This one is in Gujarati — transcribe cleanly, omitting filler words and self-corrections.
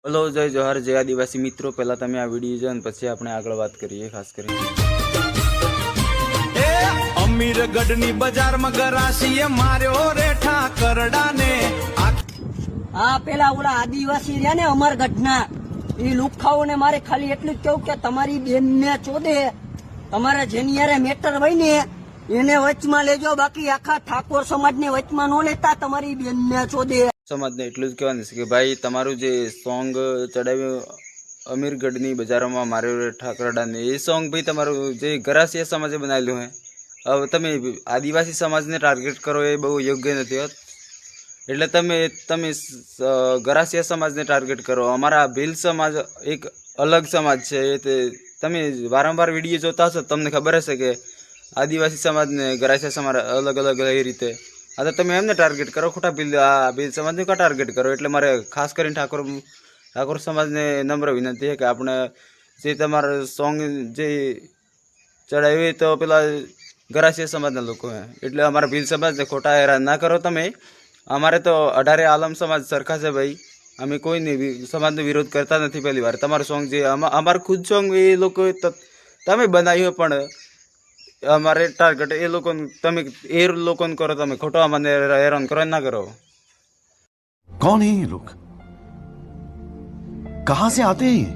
हेलो जय जोहार जय आदिवासी मित्रों। पहला तमे आ विडियो जो पछी आपणे आगळ बात करिए। खास करीने अमीरगढ़नी बाजार में गरासीए मार्यो रेठा करडाने। आ पेला ओला आदिवासी रह्या ने अमरगढ़ना ई લુખાઓને મારે ખાલી એટલું જ કહું કે તમારી બેનને ચોદે તમારે જેની યારે મેટર હોય ને એને વચમાં લેજો, બાકી આખા ઠાકોર સમાજને વચમાં ન લેતા, તમારી બેનને ચોદે સમાજને એટલું જ કહેવાનું છે કે ભાઈ તમારું જે સોંગ ચડાવ્યું અમીરગઢની બજારોમાં માર્યો ઠાકરડાને, એ સોંગ ભાઈ તમારું જે ગરાસિયા સમાજે બનાવેલું હે, હવે તમે આદિવાસી સમાજને ટાર્ગેટ કરો એ બહુ યોગ્ય નથી હોત। એટલે તમે ગરાસિયા સમાજને ટાર્ગેટ કરો। અમારા ભીલ સમાજ એક અલગ સમાજ છે। તે તમે વારંવાર વિડીયો જોતા હશો, તમને ખબર હશે કે આદિવાસી સમાજને ગરાસિયા સમાજ અલગ અલગ એ રીતે। હા, તો તમે એમને ટાર્ગેટ કરો, ખોટા ભીલ સમાજને કા ટાર્ગેટ કરો। એટલે મારે ખાસ કરીને ઠાકોર સમાજને નમ્ર વિનંતી છે કે આપણે જે તમારા સોંગ જે ચડાવ્યું તો પેલા ગરાસિયા સમાજના લોકો હે, એટલે અમારા ભીલ સમાજને ખોટા હેરાન ના કરો તમે। અમારે તો 18 આલમ સમાજ સરખા છે ભાઈ, અમે કોઈની સમાજનો વિરોધ કરતા નથી। પહેલી વાર તમારું સોંગ જે અમારું ખુદ સોંગ એ લોકો તમે બનાવ્યું, પણ અમારે ટાર્ગેટ એ લોકો તમે એ લોકોને કરો, તમે ખોટો અમને હેરાન કરો ના કરો। कौन है ये लोग? कहां से आते हैं ये?